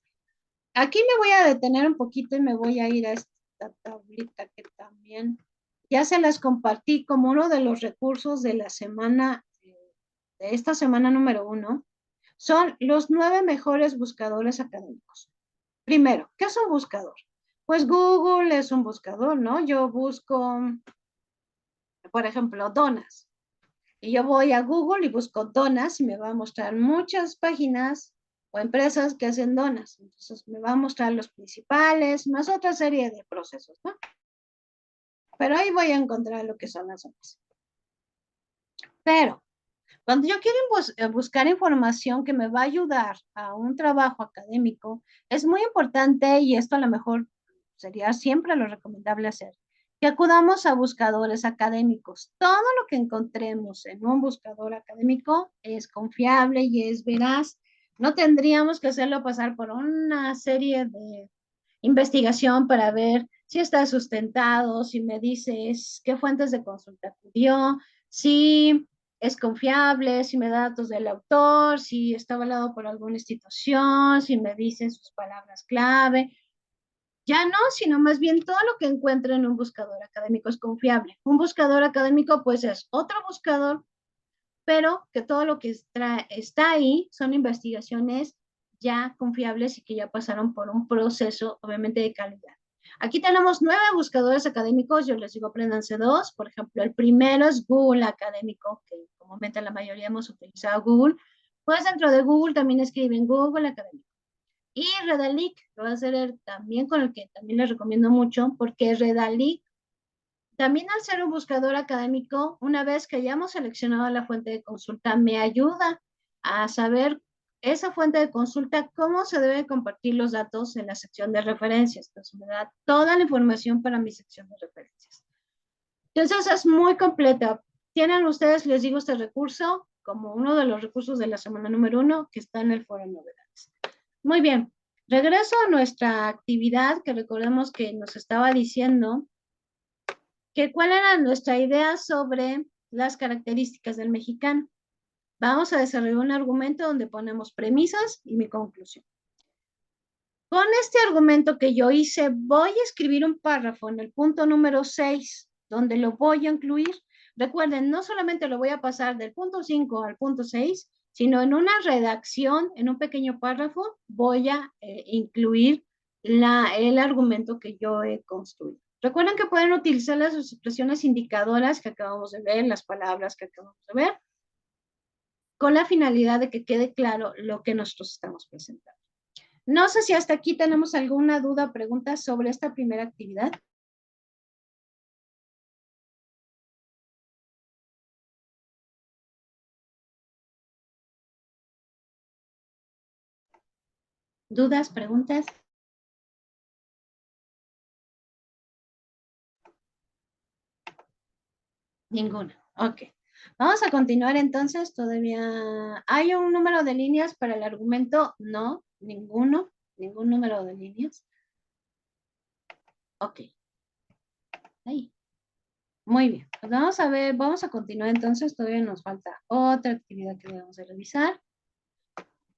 Aquí me voy a detener un poquito y me voy a ir a esta tablita que también ya se las compartí como uno de los recursos de la semana, de esta semana número 1, son los 9 mejores buscadores académicos. Primero, ¿qué es un buscador? Pues Google es un buscador, ¿no? Yo busco, por ejemplo, donas. Y yo voy a Google y busco donas y me va a mostrar muchas páginas o empresas que hacen donas. Entonces me va a mostrar los principales, más otra serie de procesos, ¿no? Pero ahí voy a encontrar lo que son las donas. Pero cuando yo quiero buscar información que me va a ayudar a un trabajo académico, es muy importante, y esto a lo mejor sería siempre lo recomendable hacer, que acudamos a buscadores académicos. Todo lo que encontremos en un buscador académico es confiable y es veraz. No tendríamos que hacerlo pasar por una serie de investigación para ver si está sustentado, si me dices qué fuentes de consulta acudió, si es confiable, si me da datos del autor, si está avalado por alguna institución, si me dicen sus palabras clave. Ya no, sino más bien todo lo que encuentro en un buscador académico es confiable. Un buscador académico pues es otro buscador, pero que todo lo que está ahí son investigaciones ya confiables y que ya pasaron por un proceso obviamente de calidad. Aquí tenemos 9 buscadores académicos, yo les digo apréndanse 2, por ejemplo, el primero es Google Académico, que comúnmente la mayoría hemos utilizado Google, pues dentro de Google también escriben Google Académico. Y Redalic, que va a ser también con el que también les recomiendo mucho, porque Redalic, también al ser un buscador académico, una vez que hayamos seleccionado la fuente de consulta, me ayuda a saber esa fuente de consulta, cómo se deben compartir los datos en la sección de referencias. Entonces me da toda la información para mi sección de referencias. Entonces es muy completa. Tienen ustedes, les digo, este recurso como uno de los recursos de la semana número 1 que está en el foro de novedades. Muy bien. Regreso a nuestra actividad, que recordemos que nos estaba diciendo que cuál era nuestra idea sobre las características del mexicano. Vamos a desarrollar un argumento donde ponemos premisas y mi conclusión. Con este argumento que yo hice, voy a escribir un párrafo en el punto número 6, donde lo voy a incluir. Recuerden, no solamente lo voy a pasar del punto 5 al punto 6, sino en una redacción, en un pequeño párrafo, voy a incluir el argumento que yo he construido. Recuerden que pueden utilizar las expresiones indicadoras que acabamos de ver, las palabras que acabamos de ver, con la finalidad de que quede claro lo que nosotros estamos presentando. No sé si hasta aquí tenemos alguna duda o pregunta sobre esta primera actividad. ¿Dudas, preguntas? Ninguna. Ok. Vamos a continuar entonces. Todavía hay un número de líneas para el argumento. No, ninguno. Ningún número de líneas. Ok. Ahí. Muy bien. Pues vamos a ver, vamos a continuar entonces. Todavía nos falta otra actividad que debemos de revisar.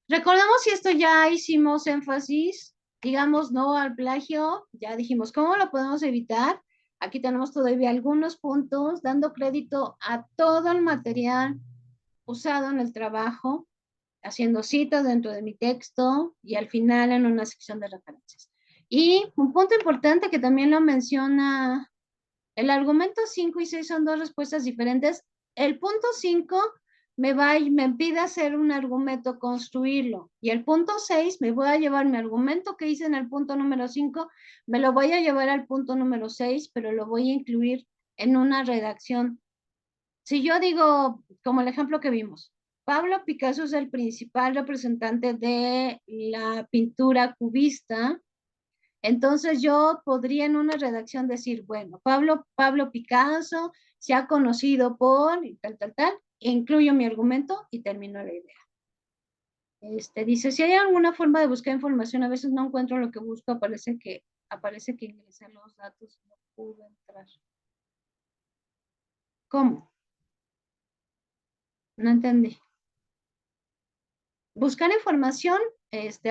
Recordamos si esto ya hicimos énfasis, digamos, no al plagio. Ya dijimos, ¿cómo lo podemos evitar? Aquí tenemos todavía algunos puntos, dando crédito a todo el material usado en el trabajo, haciendo citas dentro de mi texto y al final en una sección de referencias. Y un punto importante que también lo menciona, el argumento 5 y 6 son dos respuestas diferentes. El punto 5 me pide hacer un argumento, construirlo. Y el punto 6 me voy a llevar mi argumento que hice en el punto número 5, me lo voy a llevar al punto número 6, pero lo voy a incluir en una redacción. Si yo digo, como el ejemplo que vimos, Pablo Picasso es el principal representante de la pintura cubista, entonces yo podría en una redacción decir, bueno, Pablo Picasso se ha conocido por y tal, incluyo mi argumento y termino la idea. Dice, si hay alguna forma de buscar información, a veces no encuentro lo que busco, aparece que ingresé los datos y no pude entrar. ¿Cómo? No entendí. Buscar información,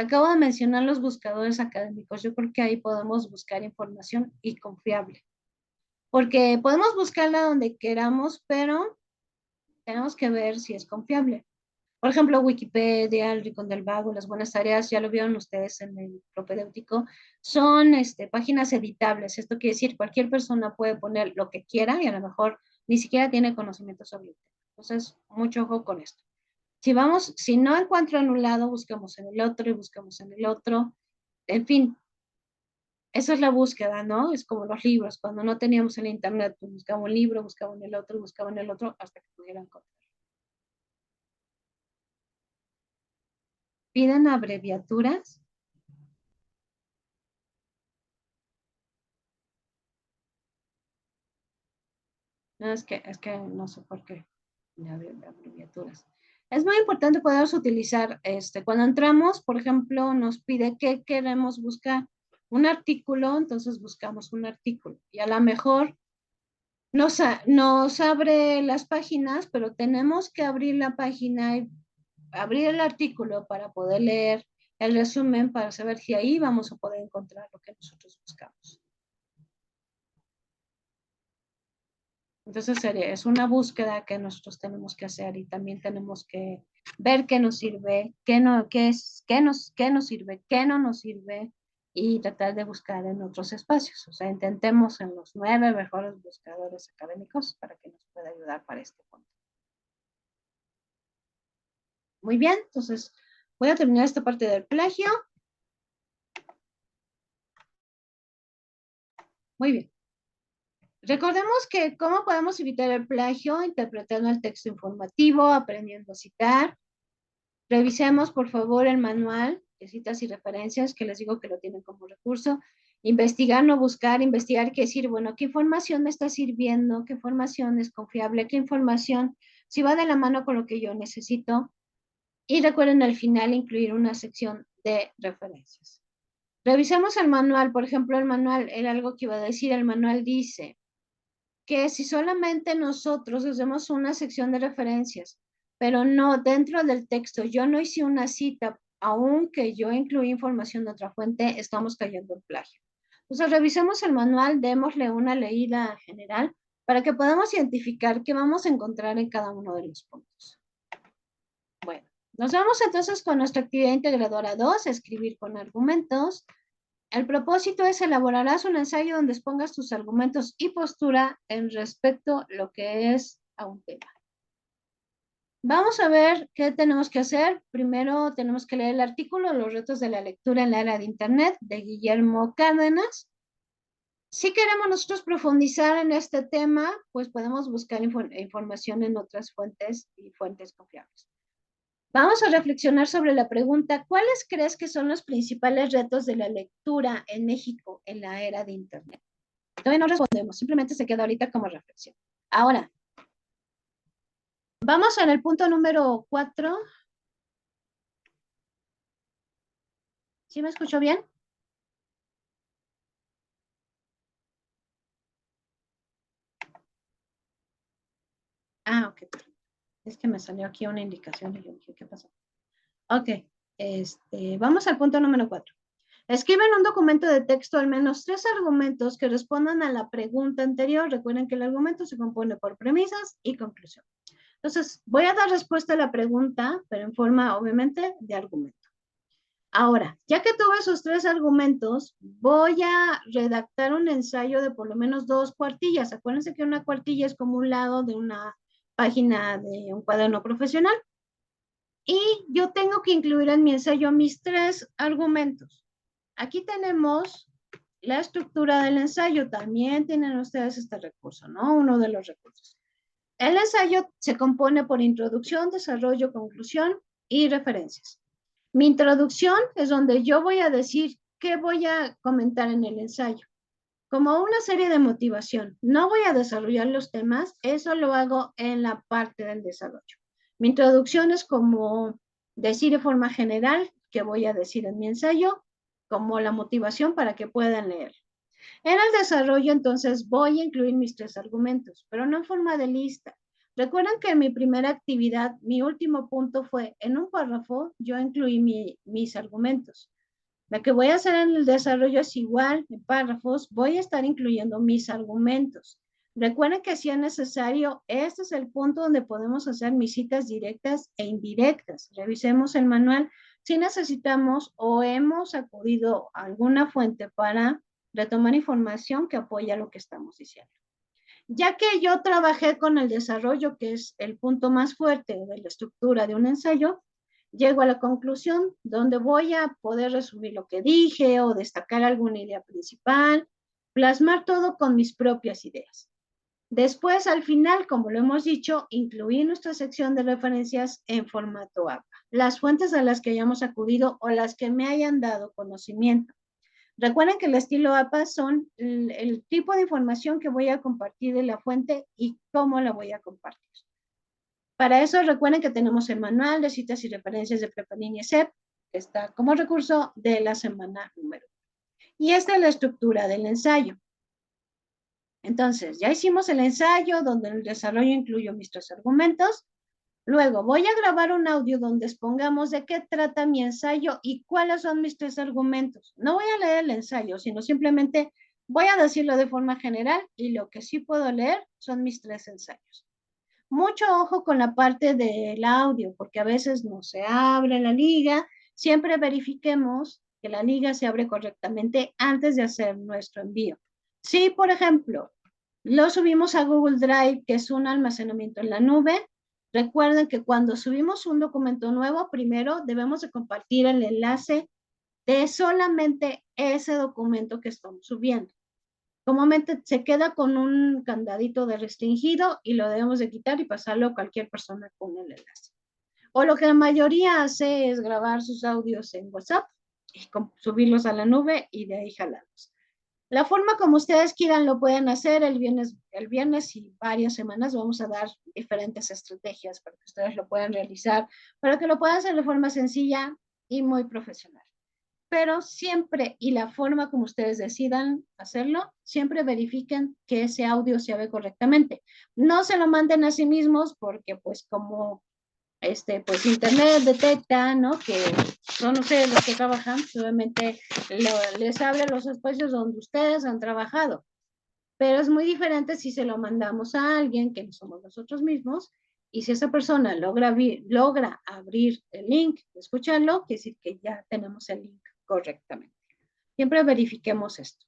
acabo de mencionar los buscadores académicos. Yo creo que ahí podemos buscar información y confiable. Porque podemos buscarla donde queramos, pero tenemos que ver si es confiable. Por ejemplo, Wikipedia, el Rincón del Vago, las buenas tareas, ya lo vieron ustedes en el propedéutico, son páginas editables. Esto quiere decir, cualquier persona puede poner lo que quiera y a lo mejor ni siquiera tiene conocimiento sobre el tema. Entonces, mucho ojo con esto. Si no encuentro en un lado, buscamos en el otro y buscamos en el otro. En fin, esa es la búsqueda, ¿no? Es como los libros. Cuando no teníamos el internet, pues buscaba un libro, buscaba en el otro, buscaba en el otro, hasta que pudiera encontrar. ¿Piden abreviaturas? No, es que no sé por qué. De abreviaturas. Es muy importante poder utilizar, cuando entramos, por ejemplo, nos pide qué queremos buscar. Un artículo, entonces buscamos un artículo. Y a lo mejor nos abre las páginas, pero tenemos que abrir la página y abrir el artículo para poder leer el resumen, para saber si ahí vamos a poder encontrar lo que nosotros buscamos. Entonces es una búsqueda que nosotros tenemos que hacer y también tenemos que ver qué nos sirve, qué nos sirve, qué no nos sirve y tratar de buscar en otros espacios. O sea, intentemos en los 9 mejores buscadores académicos para que nos pueda ayudar para este punto. Muy bien, entonces voy a terminar esta parte del plagio. Muy bien. Recordemos que cómo podemos evitar el plagio, interpretando el texto informativo, aprendiendo a citar. Revisemos, por favor, el manual de citas y referencias, que les digo que lo tienen como recurso. Investigar, no buscar, investigar, qué decir, bueno, qué información me está sirviendo, qué información es confiable, qué información, si va de la mano con lo que yo necesito. Y recuerden al final incluir una sección de referencias. Revisemos el manual. Por ejemplo, el manual era algo que iba a decir. El manual dice que si solamente nosotros hacemos una sección de referencias, pero no dentro del texto, yo no hice una cita, aunque yo incluí información de otra fuente, estamos cayendo en plagio. Entonces, revisemos el manual, démosle una leída general para que podamos identificar qué vamos a encontrar en cada uno de los puntos. Bueno, nos vamos entonces con nuestra actividad integradora 2, escribir con argumentos. El propósito es elaborarás un ensayo donde expongas tus argumentos y postura en respecto a lo que es a un tema. Vamos a ver qué tenemos que hacer. Primero tenemos que leer el artículo Los retos de la lectura en la era de Internet de Guillermo Cárdenas. Si queremos nosotros profundizar en este tema, pues podemos buscar información en otras fuentes y fuentes confiables. Vamos a reflexionar sobre la pregunta, ¿cuáles crees que son los principales retos de la lectura en México en la era de Internet? Todavía no respondemos, simplemente se queda ahorita como reflexión. Ahora, vamos en el punto número 4. ¿Sí me escucho bien? Ah, ok. Es que me salió aquí una indicación y yo dije, ¿qué pasó? Ok, vamos al punto número 4. Escriben un documento de texto al menos 3 argumentos que respondan a la pregunta anterior. Recuerden que el argumento se compone por premisas y conclusión. Entonces, voy a dar respuesta a la pregunta, pero en forma, obviamente, de argumento. Ahora, ya que tuve esos 3 argumentos, voy a redactar un ensayo de por lo menos 2 cuartillas. Acuérdense que una cuartilla es como un lado de una página de un cuaderno profesional. Y yo tengo que incluir en mi ensayo mis 3 argumentos. Aquí tenemos la estructura del ensayo. También tienen ustedes este recurso, ¿no? Uno de los recursos. El ensayo se compone por introducción, desarrollo, conclusión y referencias. Mi introducción es donde yo voy a decir qué voy a comentar en el ensayo. Como una serie de motivación. No voy a desarrollar los temas, eso lo hago en la parte del desarrollo. Mi introducción es como decir de forma general qué voy a decir en mi ensayo, como la motivación para que puedan leer. En el desarrollo, entonces, voy a incluir mis 3 argumentos, pero no en forma de lista. Recuerden que en mi primera actividad, mi último punto fue, en un párrafo, yo incluí mis argumentos. Lo que voy a hacer en el desarrollo es igual, en párrafos, voy a estar incluyendo mis argumentos. Recuerden que si es necesario, este es el punto donde podemos hacer mis citas directas e indirectas. Revisemos el manual si necesitamos o hemos acudido a alguna fuente para retomar información que apoya lo que estamos diciendo. Ya que yo trabajé con el desarrollo, que es el punto más fuerte de la estructura de un ensayo, llego a la conclusión donde voy a poder resumir lo que dije o destacar alguna idea principal, plasmar todo con mis propias ideas. Después, al final, como lo hemos dicho, incluir nuestra sección de referencias en formato APA, las fuentes a las que hayamos acudido o las que me hayan dado conocimiento. Recuerden que el estilo APA son el tipo de información que voy a compartir de la fuente y cómo la voy a compartir. Para eso recuerden que tenemos el manual de citas y referencias de Prepa Línea CEP, que está como recurso de la semana número 1. Y esta es la estructura del ensayo. Entonces, ya hicimos el ensayo donde el desarrollo incluyo mis 3 argumentos. Luego voy a grabar un audio donde expongamos de qué trata mi ensayo y cuáles son mis 3 argumentos. No voy a leer el ensayo, sino simplemente voy a decirlo de forma general y lo que sí puedo leer son mis 3 ensayos. Mucho ojo con la parte del audio, porque a veces no se abre la liga. Siempre verifiquemos que la liga se abre correctamente antes de hacer nuestro envío. Si, por ejemplo, lo subimos a Google Drive, que es un almacenamiento en la nube, recuerden que cuando subimos un documento nuevo, primero debemos de compartir el enlace de solamente ese documento que estamos subiendo. Comúnmente se queda con un candadito de restringido y lo debemos de quitar y pasarlo a cualquier persona con el enlace. O lo que la mayoría hace es grabar sus audios en WhatsApp y subirlos a la nube y de ahí jalarlos. La forma como ustedes quieran lo pueden hacer. El viernes y varias semanas vamos a dar diferentes estrategias para que ustedes lo puedan realizar, para que lo puedan hacer de forma sencilla y muy profesional. pero siempre, y la forma como ustedes decidan hacerlo, siempre verifiquen que ese audio se ve correctamente. No se lo manden a sí mismos porque pues como pues internet detecta, ¿no? Que son ustedes los que trabajan, obviamente les abre los espacios donde ustedes han trabajado. Pero es muy diferente si se lo mandamos a alguien que no somos nosotros mismos y si esa persona logra abrir el link, escucharlo, quiere decir que ya tenemos el link correctamente. Siempre verifiquemos esto.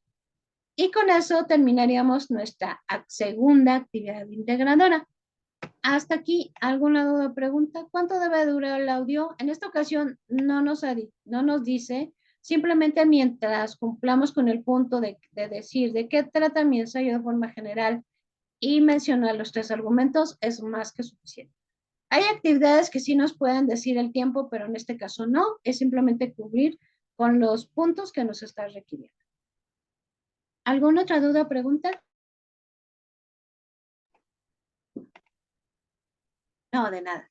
Y con eso terminaríamos nuestra segunda actividad integradora. Hasta aquí, ¿alguna duda o pregunta? ¿Cuánto debe durar el audio? En esta ocasión no nos dice, simplemente mientras cumplamos con el punto de decir de qué trata mi ensayo de forma general y mencionar los 3 argumentos, es más que suficiente. Hay actividades que sí nos pueden decir el tiempo, pero en este caso no, es simplemente cubrir con los puntos que nos está requiriendo. ¿Alguna otra duda o pregunta? No, de nada.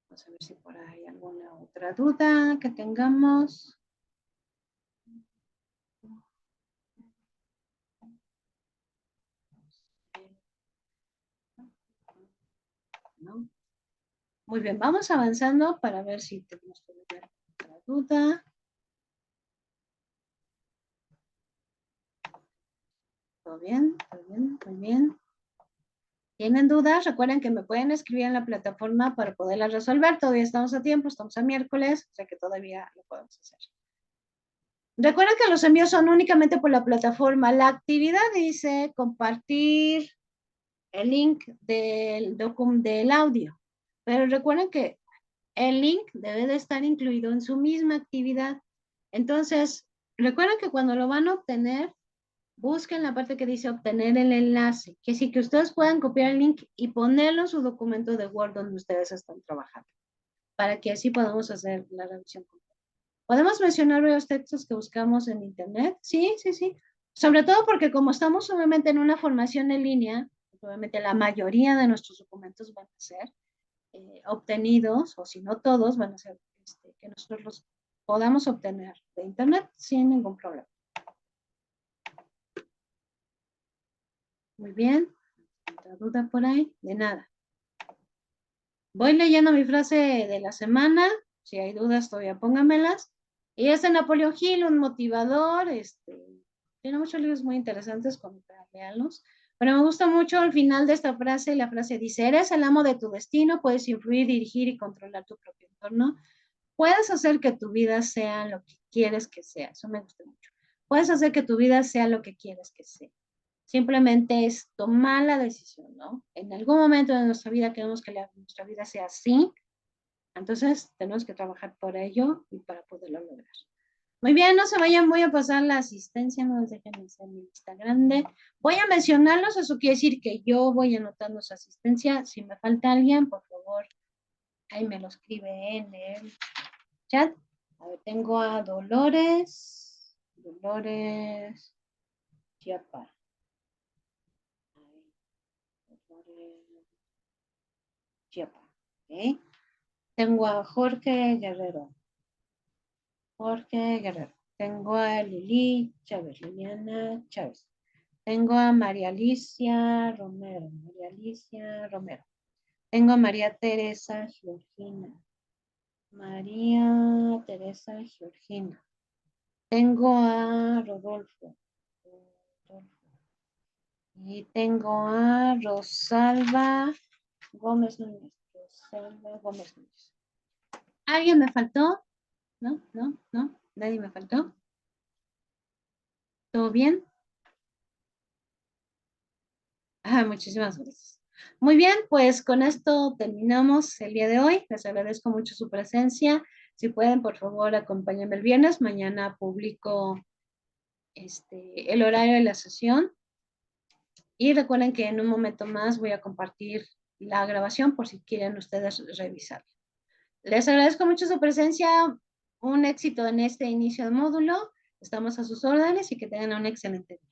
Vamos a ver si por ahí hay alguna otra duda que tengamos. ¿No? Muy bien, vamos avanzando para ver si tenemos otra duda. ¿Todo bien? ¿Todo bien? Muy bien. ¿Tienen dudas? Recuerden que me pueden escribir en la plataforma para poderlas resolver. Todavía estamos a tiempo, estamos a miércoles, o sea que todavía lo podemos hacer. Recuerden que los envíos son únicamente por la plataforma. La actividad dice compartir el link del audio. Pero recuerden que el link debe de estar incluido en su misma actividad. Entonces, recuerden que cuando lo van a obtener, busquen la parte que dice obtener el enlace, que sí que ustedes puedan copiar el link y ponerlo en su documento de Word donde ustedes están trabajando, para que así podamos hacer la revisión completa. ¿Podemos mencionar los textos que buscamos en Internet? Sí, sí, sí. Sobre todo porque como estamos obviamente en una formación en línea, obviamente la mayoría de nuestros documentos van a ser obtenidos, o si no todos, van a ser que nosotros los podamos obtener de Internet sin ningún problema. Muy bien. ¿Otra duda por ahí? De nada. Voy leyendo mi frase de la semana. Si hay dudas, todavía póngamelas. Y es de Napoleón Hill, un motivador. Tiene muchos libros muy interesantes, leanlos. Pero me gusta mucho el final de esta frase. La frase dice, eres el amo de tu destino, puedes influir, dirigir y controlar tu propio entorno. Puedes hacer que tu vida sea lo que quieres que sea. Eso me gusta mucho. Puedes hacer que tu vida sea lo que quieres que sea. Simplemente es tomar la decisión, ¿no? En algún momento de nuestra vida queremos que nuestra vida sea así, entonces tenemos que trabajar por ello y para poderlo lograr. Muy bien, no se vayan, voy a pasar la asistencia, no les dejen hacer mi lista grande. Voy a mencionarlos, eso quiere decir que yo voy anotando su asistencia. Si me falta alguien, por favor, ahí me lo escribe en el chat. A ver, tengo a Dolores Chiapa. Chiapa, ¿ok? Tengo a Jorge Guerrero. Tengo a Liliana Chávez. Tengo a María Alicia Romero. Tengo a María Teresa Georgina. Tengo a Rodolfo. Y tengo a Rosalba Gómez Núñez. ¿Alguien me faltó? ¿No? ¿Nadie me faltó? ¿Todo bien? Muchísimas gracias. Muy bien, pues con esto terminamos el día de hoy. Les agradezco mucho su presencia. Si pueden, por favor, acompáñenme el viernes. Mañana publico el horario de la sesión. Y recuerden que en un momento más voy a compartir la grabación por si quieren ustedes revisarla. Les agradezco mucho su presencia. Un éxito en este inicio de módulo. Estamos a sus órdenes y que tengan un excelente día.